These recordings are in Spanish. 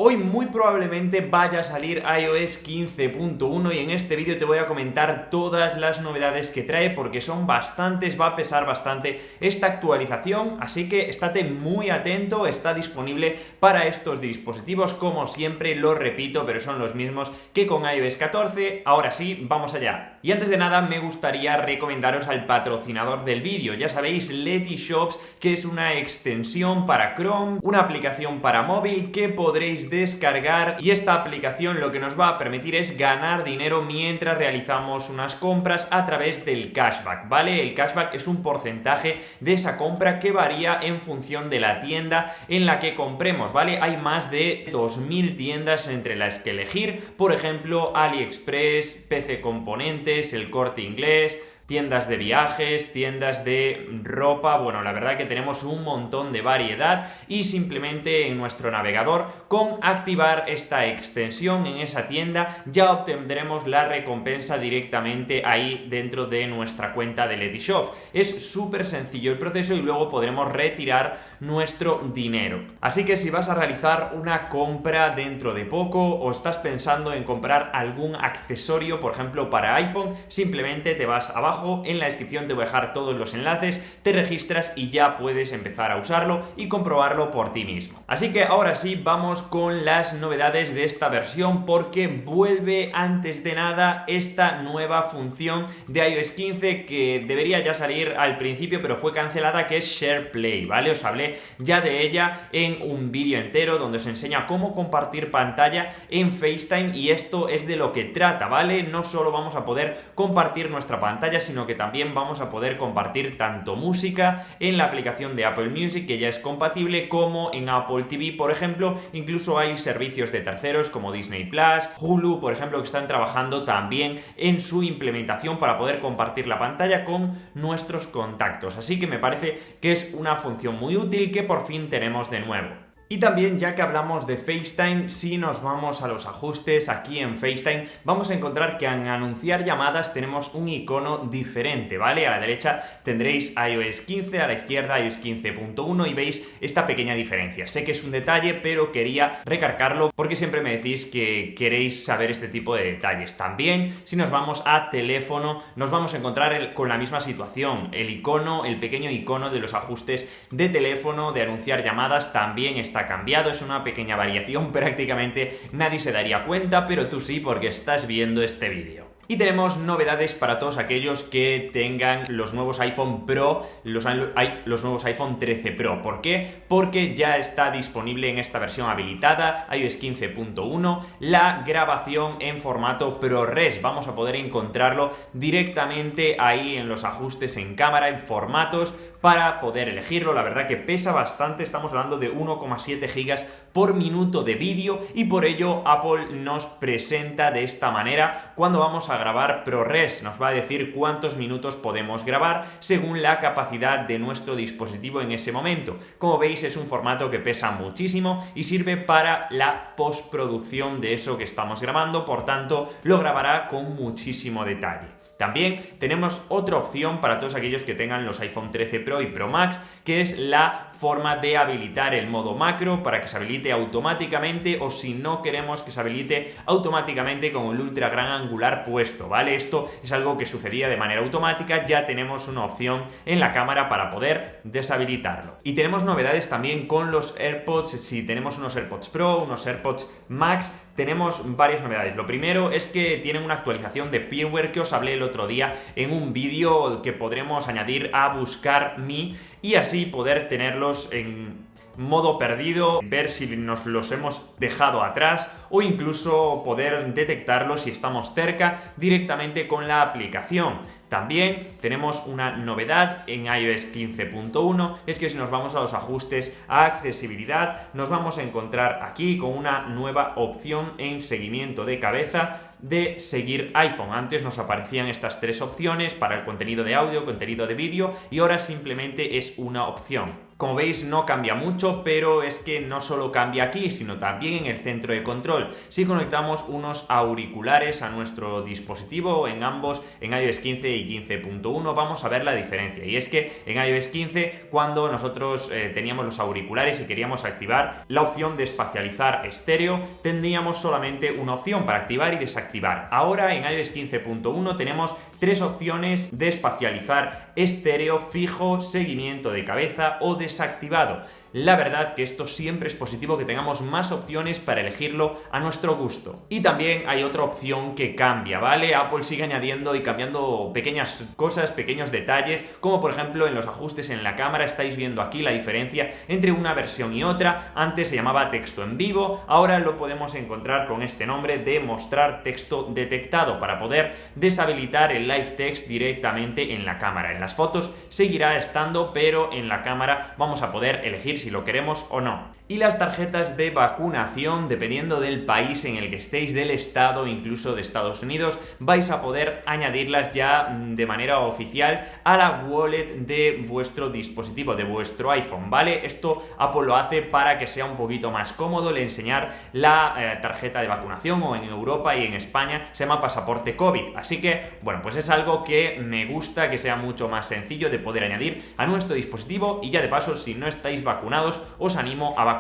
Hoy muy probablemente vaya a salir iOS 15.1 y en este vídeo te voy a comentar todas las novedades que trae porque son bastantes, va a pesar bastante esta actualización, así que estate muy atento, está disponible para estos dispositivos, como siempre lo repito, pero son los mismos que con iOS 14. Ahora sí, vamos allá. Y antes de nada me gustaría recomendaros al patrocinador del vídeo, ya sabéis, Letyshops, que es una extensión para Chrome, una aplicación para móvil que podréis descargar, y esta aplicación lo que nos va a permitir es ganar dinero mientras realizamos unas compras a través del cashback, ¿vale? El cashback es un porcentaje de esa compra que varía en función de la tienda en la que compremos, ¿vale? Hay más de 2000 tiendas entre las que elegir, por ejemplo, AliExpress, PC Componentes, El Corte Inglés, tiendas de viajes, tiendas de ropa. Bueno, la verdad que tenemos un montón de variedad y simplemente en nuestro navegador, con activar esta extensión en esa tienda, ya obtendremos la recompensa directamente ahí dentro de nuestra cuenta de Letyshops. Es súper sencillo el proceso y luego podremos retirar nuestro dinero. Así que si vas a realizar una compra dentro de poco o estás pensando en comprar algún accesorio, por ejemplo para iPhone, simplemente te vas abajo, en la descripción te voy a dejar todos los enlaces, te registras y ya puedes empezar a usarlo y comprobarlo por ti mismo. Así que ahora sí, vamos con las novedades de esta versión, porque vuelve antes de nada esta nueva función de iOS 15 que debería ya salir al principio pero fue cancelada, que es SharePlay, ¿vale? Os hablé ya de ella en un vídeo entero donde os enseña cómo compartir pantalla en FaceTime, y esto es de lo que trata, ¿vale? No solo vamos a poder compartir nuestra pantalla, sino que también vamos a poder compartir tanto música en la aplicación de Apple Music, que ya es compatible, como en Apple TV, por ejemplo. Incluso hay servicios de terceros como Disney Plus, Hulu, por ejemplo, que están trabajando también en su implementación para poder compartir la pantalla con nuestros contactos. Así que me parece que es una función muy útil que por fin tenemos de nuevo. Y también, ya que hablamos de FaceTime, si nos vamos a los ajustes aquí en FaceTime, vamos a encontrar que en anunciar llamadas tenemos un icono diferente, ¿vale? A la derecha tendréis iOS 15, a la izquierda iOS 15.1 y veis esta pequeña diferencia. Sé que es un detalle, pero quería recargarlo porque siempre me decís que queréis saber este tipo de detalles. También, si nos vamos a teléfono, nos vamos a encontrar con la misma situación. El icono, el pequeño icono de los ajustes de teléfono, de anunciar llamadas, también está cambiado. Es una pequeña variación, prácticamente nadie se daría cuenta, pero tú sí, porque estás viendo este vídeo. Y tenemos novedades para todos aquellos que tengan los nuevos iPhone Pro, los nuevos iPhone 13 Pro. ¿Por qué? Porque ya está disponible en esta versión habilitada, iOS 15.1, la grabación en formato ProRes. Vamos a poder encontrarlo directamente ahí en los ajustes en cámara, en formatos, para poder elegirlo. La verdad que pesa bastante, estamos hablando de 1,7 GB por minuto de vídeo, y por ello Apple nos presenta de esta manera cuando vamos a grabar ProRes. Nos va a decir cuántos minutos podemos grabar según la capacidad de nuestro dispositivo en ese momento. Como veis, es un formato que pesa muchísimo y sirve para la postproducción de eso que estamos grabando, por tanto lo grabará con muchísimo detalle. También tenemos otra opción para todos aquellos que tengan los iPhone 13 Pro y Pro Max, que es la forma de habilitar el modo macro para que se habilite automáticamente, o si no queremos que se habilite automáticamente, con el ultra gran angular puesto, ¿vale? Esto es algo que sucedía de manera automática, ya tenemos una opción en la cámara para poder deshabilitarlo. Y tenemos novedades también con los AirPods. Si tenemos unos AirPods Pro, unos AirPods Max, tenemos varias novedades. Lo primero es que tienen una actualización de firmware que os hablé el otro día en un vídeo, que podremos añadir a Buscar Me y así poder tenerlos en modo perdido, ver si nos los hemos dejado atrás, o incluso poder detectarlos si estamos cerca directamente con la aplicación. También tenemos una novedad en iOS 15.1, es que si nos vamos a los ajustes a accesibilidad, nos vamos a encontrar aquí con una nueva opción en seguimiento de cabeza de seguir iPhone. Antes nos aparecían estas tres opciones para el contenido de audio, contenido de vídeo, y ahora simplemente es una opción. Como veis no cambia mucho, pero es que no solo cambia aquí, sino también en el centro de control. Si conectamos unos auriculares a nuestro dispositivo, en ambos, en iOS 15 y 15.1, vamos a ver la diferencia. Y es que en iOS 15, cuando nosotros teníamos los auriculares y queríamos activar la opción de espacializar estéreo, tendríamos solamente una opción para activar y desactivar. Ahora en iOS 15.1 tenemos 3 opciones de espacializar estéreo, fijo, seguimiento de cabeza o desactivado. La verdad que esto siempre es positivo, que tengamos más opciones para elegirlo a nuestro gusto. Y también hay otra opción que cambia, ¿vale? Apple sigue añadiendo y cambiando pequeñas cosas, pequeños detalles, como por ejemplo en los ajustes en la cámara. Estáis viendo aquí la diferencia entre una versión y otra. Antes se llamaba texto en vivo, ahora lo podemos encontrar con este nombre de mostrar texto detectado, para poder deshabilitar el live text directamente en la cámara. En las fotos seguirá estando, pero en la cámara vamos a poder elegir si lo queremos o no. Y las tarjetas de vacunación, dependiendo del país en el que estéis, del estado, incluso de Estados Unidos, vais a poder añadirlas ya de manera oficial a la wallet de vuestro dispositivo, de vuestro iPhone, ¿vale? Esto Apple lo hace para que sea un poquito más cómodo el enseñar la tarjeta de vacunación, o en Europa y en España se llama pasaporte COVID. Así que, bueno, pues es algo que me gusta, que sea mucho más sencillo de poder añadir a nuestro dispositivo, y ya de paso, si no estáis vacunados, os animo a vacunaros.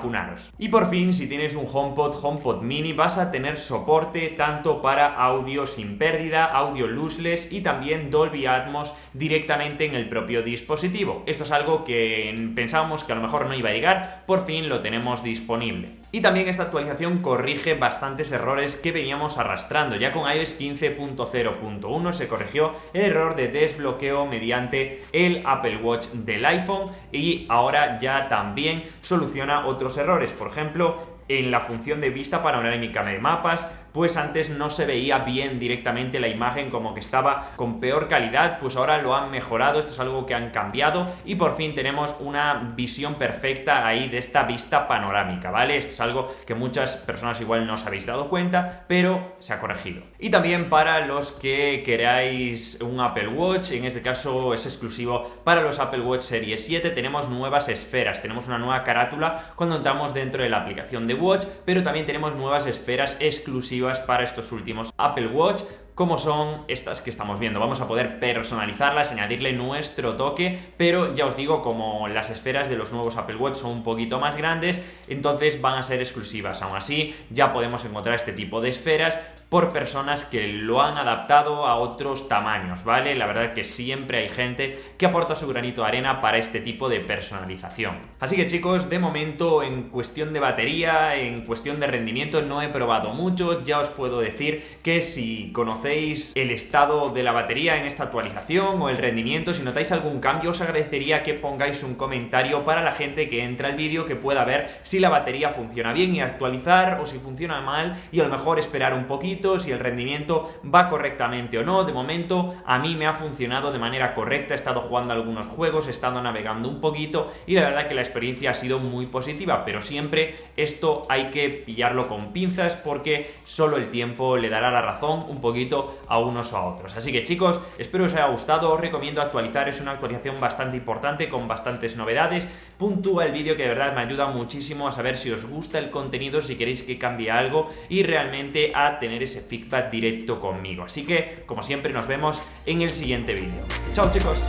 Y por fin, si tienes un HomePod Mini, vas a tener soporte tanto para audio sin pérdida, audio lossless y también Dolby Atmos directamente en el propio dispositivo. Esto es algo que pensábamos que a lo mejor no iba a llegar, por fin lo tenemos disponible. Y también esta actualización corrige bastantes errores que veníamos arrastrando. Ya con iOS 15.0.1 se corrigió el error de desbloqueo mediante el Apple Watch del iPhone, y ahora ya también soluciona otros errores. Por ejemplo, en la función de vista panorámica de mapas, pues antes no se veía bien directamente la imagen, como que estaba con peor calidad, pues ahora lo han mejorado. Esto es algo que han cambiado y por fin tenemos una visión perfecta ahí de esta vista panorámica, ¿vale? Esto es algo que muchas personas igual no os habéis dado cuenta, pero se ha corregido. Y también para los que queráis un Apple Watch, en este caso es exclusivo para los Apple Watch Series 7, tenemos nuevas esferas, tenemos una nueva carátula cuando entramos dentro de la aplicación de Watch, pero también tenemos nuevas esferas exclusivas para estos últimos Apple Watch, como son estas que estamos viendo. Vamos a poder personalizarlas, añadirle nuestro toque, pero ya os digo, como las esferas de los nuevos Apple Watch son un poquito más grandes, entonces van a ser exclusivas. Aún así, ya podemos encontrar este tipo de esferas por personas que lo han adaptado a otros tamaños, ¿vale? La verdad es que siempre hay gente que aporta su granito de arena para este tipo de personalización. Así que chicos, de momento en cuestión de batería, en cuestión de rendimiento, no he probado mucho. Ya os puedo decir que si conocéis el estado de la batería en esta actualización o el rendimiento, si notáis algún cambio, os agradecería que pongáis un comentario para la gente que entra al vídeo, que pueda ver si la batería funciona bien y actualizar, o si funciona mal y a lo mejor esperar un poquito, si el rendimiento va correctamente o no. De momento a mí me ha funcionado de manera correcta, he estado jugando algunos juegos, he estado navegando un poquito y la verdad que la experiencia ha sido muy positiva, pero siempre esto hay que pillarlo con pinzas, porque solo el tiempo le dará la razón un poquito a unos o a otros. Así que chicos, espero os haya gustado, os recomiendo actualizar, es una actualización bastante importante con bastantes novedades. Puntúa el vídeo, que de verdad me ayuda muchísimo a saber si os gusta el contenido, si queréis que cambie algo y realmente a tener ese feedback directo conmigo. Así que, como siempre, nos vemos en el siguiente vídeo. ¡Chao chicos!